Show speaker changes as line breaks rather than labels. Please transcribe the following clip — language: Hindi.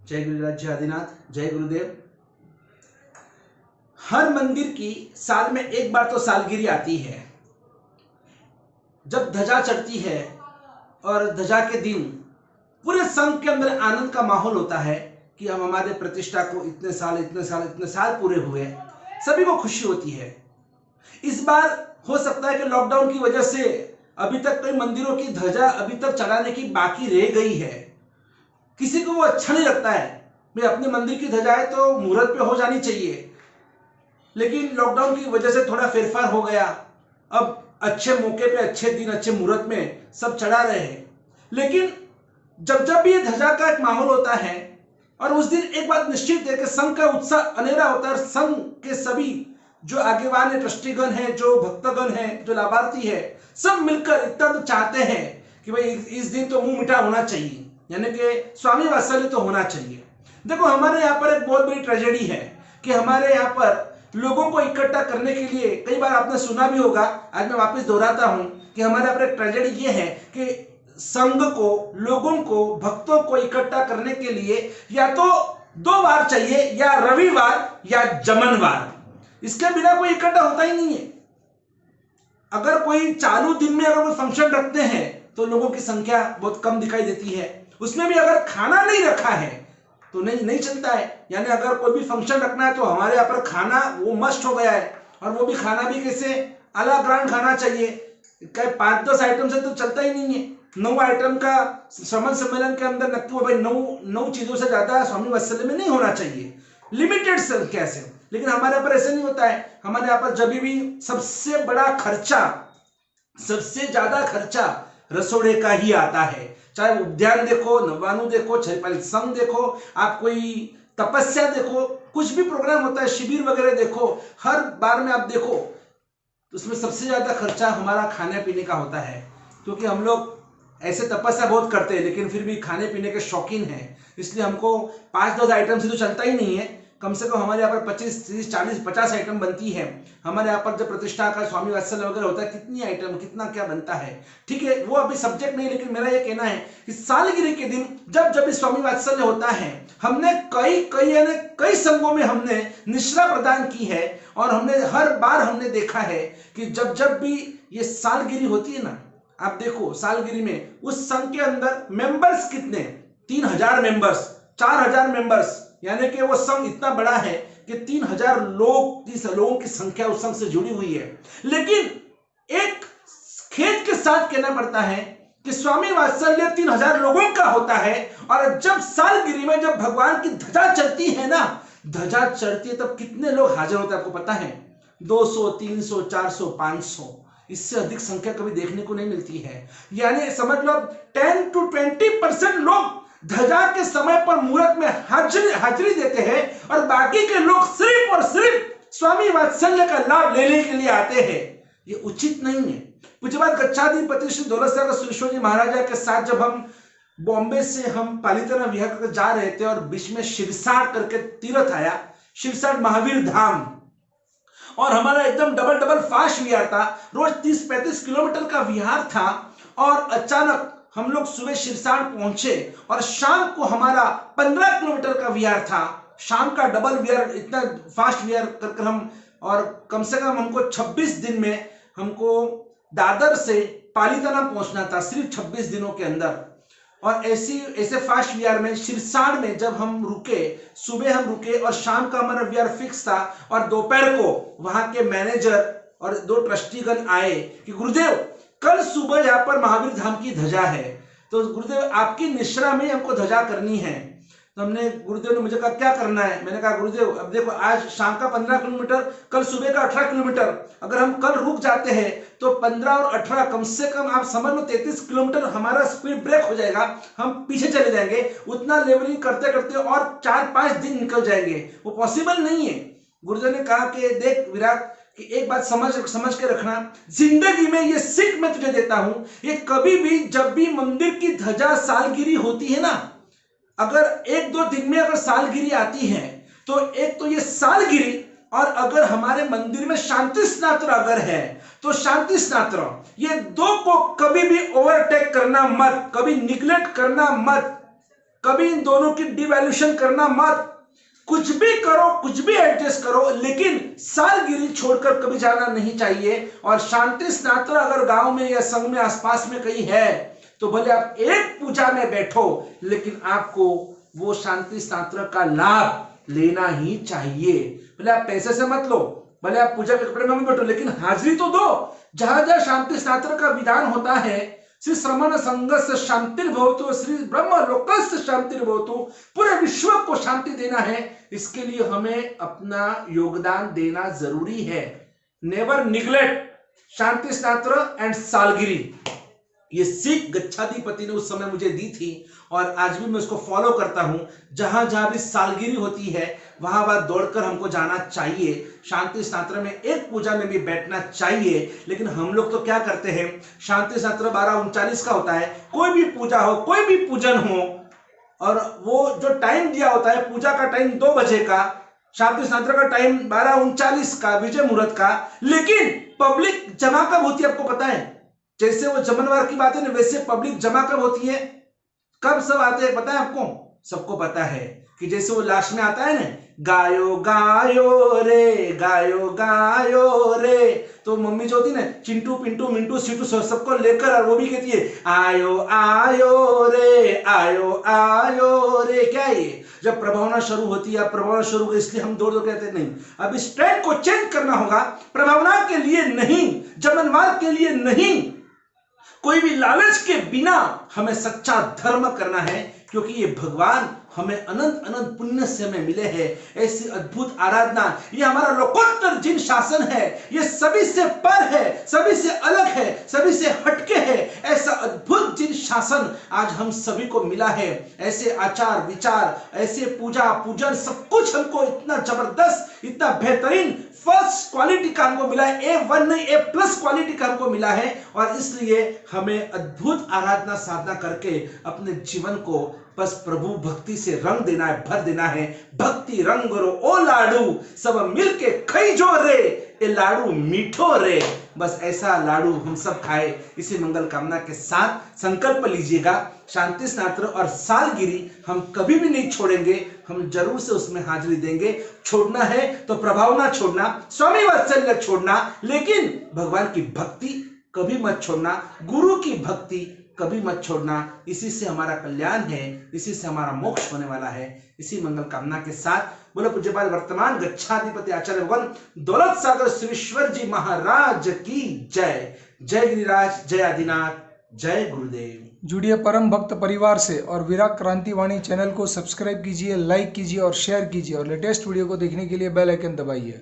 जय गिरिराज, जय आदिनाथ, जय गुरुदेव। हर मंदिर की साल में एक बार तो सालगिरह आती है, जब ध्वजा चढ़ती है और ध्वजा के दिन पूरे संघ के अंदर आनंद का माहौल होता है कि हम हमारे प्रतिष्ठा को इतने साल पूरे हुए, सभी को खुशी होती है। इस बार हो सकता है कि लॉकडाउन की वजह से अभी तक कई मंदिरों की ध्वजा अभी तक चढ़ाने की बाकी रह गई है। किसी को वो अच्छा नहीं लगता है, भाई अपने मंदिर की ध्वजाएं तो मुहूर्त पे हो जानी चाहिए, लेकिन लॉकडाउन की वजह से थोड़ा फेरफार हो गया। अब अच्छे मौके पे, अच्छे दिन, अच्छे मुहूर्त में सब चढ़ा रहे हैं। लेकिन जब जब भी ये ध्वजा का एक माहौल होता है और उस दिन एक बात निश्चित है कि संघ का उत्साह अनेरा होता है और संघ के सभी जो आगेवान है, ट्रस्टीगण है, जो भक्तगण है, जो लाभार्थी है, सब मिलकर इतना तो चाहते हैं कि भाई इस दिन तो मुंह मीठा होना चाहिए, यानी कि स्वामी वात्सल्य तो होना चाहिए। देखो, हमारे यहाँ पर एक बहुत बड़ी ट्रेजेडी है कि हमारे यहाँ पर लोगों को इकट्ठा करने के लिए, कई बार आपने सुना भी होगा, आज मैं वापस दोहराता हूं कि हमारे यहाँ पर एक ट्रेजेडी ये है कि संघ को, लोगों को, भक्तों को इकट्ठा करने के लिए या तो 2 बार चाहिए, या रविवार या जमनवार। इसके बिना कोई इकट्ठा होता ही नहीं है। अगर कोई चालू दिन में अगर कोई फंक्शन रखते हैं तो लोगों की संख्या बहुत कम दिखाई देती है। उसमें भी अगर खाना नहीं रखा है तो नहीं चलता है। यानी अगर कोई भी फंक्शन रखना है तो हमारे यहाँ पर खाना वो मस्ट हो गया है, और वो भी खाना भी कैसे अला ब्रांड खाना चाहिए। 5-10 आइटम से तो चलता ही नहीं है। 9 आइटम का श्रमण सम्मेलन के अंदर नक्की भाई 9 चीजों से ज्यादा स्वामी वात्सल्य में नहीं होना चाहिए, लिमिटेड संख्या से। लेकिन हमारे यहाँ पर ऐसे नहीं होता है। हमारे यहाँ पर जब भी सबसे बड़ा खर्चा, सबसे ज्यादा खर्चा रसोड़े का ही आता है। चाहे उद्यान देखो, नवानु देखो, छयपाल संघ देखो, आप कोई तपस्या देखो, कुछ भी प्रोग्राम होता है, शिविर वगैरह देखो, हर बार में आप देखो तो उसमें सबसे ज्यादा खर्चा हमारा खाने पीने का होता है। क्योंकि हम लोग ऐसे तपस्या बहुत करते हैं लेकिन फिर भी खाने पीने के शौकीन हैं, इसलिए हमको 5-10 आइटम से तो चलता ही नहीं है। कम से कम हमारे यहाँ पर 25, 30, 40, 50 आइटम बनती है। हमारे यहाँ पर जब प्रतिष्ठा का स्वामी वात्सल्य वगैरह होता है, कितनी आइटम, कितना क्या बनता है, ठीक है, वो अभी सब्जेक्ट नहीं। लेकिन मेरा ये कहना है कि सालगिरह के दिन जब जब स्वामी वात्सल्य होता है, हमने कई संघों में हमने निश्रा प्रदान की है, और हमने हर बार हमने देखा है कि जब जब भी ये सालगिरह होती है ना, आप देखो सालगिरह में उस संघ के अंदर मेंबर्स कितने, 3000 मेंबर्स, 4000 मेंबर्स, यानी कि वो संघ इतना बड़ा है कि 3000 लोगों की संख्या उस संघ से जुड़ी हुई है। लेकिन एक खेद के साथ कहना पड़ता है कि स्वामी वात्सल्य 3000 लोगों का होता है, और जब सालगिरह में जब भगवान की ध्वजा चढ़ती है ना, ध्वजा चढ़ती है तब कितने लोग हाजिर होते हैं आपको पता है? 200, 300, 400, 500, इससे अधिक संख्या कभी देखने को नहीं मिलती है। यानी समझ लो 10 to 20% लोग ध्वजा के समय पर मुहूर्त में हाजिरी देते हैं, और बाकी के लोग सिर्फ और सिर्फ स्वामी वात्सल्य का लाभ लेने के लिए आते हैं। ये उचित नहीं है। पूज्यपाद गच्छाधिपति श्री दौलत सागर सुरेश्वर जी महाराजा के साथ जब हम बॉम्बे से हम पालिताना विहार करके जा रहे थे, और बीच में शिरसाट करके तीर्थ आया, शिरसाट महावीर धाम, और हमारा एकदम डबल फास्ट विहार था, रोज 30-35 किलोमीटर का विहार था, और अचानक हम लोग सुबह शिरसाट पहुंचे और शाम को हमारा 15 किलोमीटर का विहार था। शाम का डबल विहार, इतना फास्ट विहार कर हम, और कम से कम हमको 26 दिन में हमको दादर से पालिताना पहुंचना था, सिर्फ 26 दिनों के अंदर। और ऐसे फास्ट विहार में शिरसाट में जब हम रुके, सुबह हम रुके और शाम का हमारा विहार फिक्स था, और दोपहर को वहां के मैनेजर और 2 ट्रस्टीगण आए कि गुरुदेव कल सुबह यहाँ पर महावीर धाम की ध्वजा है, तो गुरुदेव आपकी निश्रा में हमको ध्वजा करनी है। तो हमने, गुरुदेव ने मुझे कहा क्या करना है? मैंने कहा गुरुदेव अब देखो, आज शाम का 15 किलोमीटर, कल सुबह का 18 किलोमीटर, अगर हम कल रुक जाते हैं तो 15 और 18 कम से कम आप समझ लो 33 किलोमीटर हमारा स्पीड ब्रेक हो जाएगा, हम पीछे चले जाएंगे। उतना लेवलिंग करते करते और 4-5 दिन निकल जाएंगे, वो पॉसिबल नहीं है। गुरुदेव ने कहा कि देख विराट, कि एक बात समझ के रखना, जिंदगी में ये सीख मैं तुझे देता हूं, ये कभी भी जब भी मंदिर की ध्वजा सालगिरह होती है ना, अगर 1-2 दिन में अगर सालगिरह आती है तो एक तो ये सालगिरह, और अगर हमारे मंदिर में शांति स्नात्र अगर है तो शांति स्नात्र, ये 2 को कभी भी ओवरटेक करना मत, कभी निग्लेक्ट करना मत। कभी इन दोनों की डिवैल्यूशन करना मत। कुछ भी करो, कुछ भी एडजस्ट करो, लेकिन सालगिरी छोड़कर कभी जाना नहीं चाहिए। और शांति स्नात्र अगर गांव में या संघ में आसपास में कहीं है तो भले आप एक पूजा में बैठो, लेकिन आपको वो शांति स्नात्र का लाभ लेना ही चाहिए। भले आप पैसे से मत लो, भले आप पूजा के कपड़े में मत बैठो, लेकिन हाजिरी तो दो। जहां जहां शांति स्नात्र का विधान होता है, श्री श्रमण संघस्य शांतिर्भवतु, श्री ब्रह्म लोकस्य शांतिर्भवतु, पूरे विश्व को शांति देना है। इसके लिए हमें अपना योगदान देना जरूरी है। Never neglect Shanti Snatra and salgiri. ये सीख गच्छाधिपति ने उस समय मुझे दी थी और आज भी मैं उसको फॉलो करता हूं। जहां जहां भी सालगिरी होती है वहां वहां दौड़कर हमको जाना चाहिए। शांति स्नात्र में एक पूजा में भी बैठना चाहिए। लेकिन हम लोग तो क्या करते हैं, शांति स्नात्र 12:39 का होता है, कोई भी पूजा हो, कोई भी पूजन हो, और वो जो टाइम दिया होता है, पूजा का टाइम 2 बजे का, शांति स्नात्र का टाइम 12:39 का, विजय मुहूर्त का, लेकिन पब्लिक जमा कब होती है आपको पता है? जैसे वो जमनवार की बात है ना, वैसे पब्लिक जमा कब होती है, कब सब आते हैं पता है आपको? सबको पता है कि जैसे वो लास्ट में आता है ना, गायो गायो रे, गायो गायो रे, तो मम्मी जो होती है ना, चिंटू पिंटू मिंटू सीटू सबको लेकर, और वो भी कहती है आयो आयो रे, आयो आयो रे। क्या ये जब प्रभावना शुरू होती है, प्रभावना शुरू हुई इसलिए हम दौड़ दौड़ कहते नहीं। अब इस ट्रेंड को चेंज करना होगा, प्रभावना के लिए नहीं, जमनवार के लिए नहीं, कोई भी लालच के बिना हमें सच्चा धर्म करना है, क्योंकि ये भगवान हमें अनंत अनंत पुण्य से में मिले हैं। ऐसी अद्भुत आराधना, ये हमारा लोकोत्तर जिन शासन है, ये सभी से पर है, सभी से अलग है, सभी से हटके है। ऐसा अद्भुत जिन शासन आज हम सभी को मिला है, ऐसे आचार विचार, ऐसे पूजा पूजन, सब कुछ हमको इतना जबरदस्त, इतना बेहतरीन फर्स्ट क्वालिटी का हमको मिला है। A1 नहीं, A+ क्वालिटी का हमको मिला है। और इसलिए हमें अद्भुत आराधना साधना करके अपने जीवन को बस प्रभु भक्ति से रंग देना है, भर देना है। भक्ति रंग रो ओ लाडू, सब मिलके खइजो रे, ए लाडू मीठो रे। बस ऐसा लाडू हम सब खाए, इसी मंगल कामना के साथ संकल्प लीजिएगा। शांति स्नात्र और सालगिरी हम कभी भी नहीं छोड़ेंगे, हम जरूर से उसमें हाजिरी देंगे। छोड़ना है तो प्रभावना छोड़ना, स्वामी वात्सल्य छोड़ना, लेकिन भगवान की भक्ति कभी मत छोड़ना, गुरु की भक्ति कभी मत छोड़ना। इसी से हमारा कल्याण है, इसी से हमारा मोक्ष होने वाला है। इसी मंगल कामना के साथ बोलो पूज्यपाद वर्तमान गच्छाधिपति आचार्य भगवान दौलत सागर श्रीश्वर जी महाराज की जय। जय गिरिराज, जय आदिनाथ, जय गुरुदेव।
जुड़िए परम भक्त परिवार से और विराग क्रांति वाणी चैनल को सब्सक्राइब कीजिए, लाइक कीजिए और शेयर कीजिए, और लेटेस्ट वीडियो को देखने के लिए बेल आइकन दबाइए।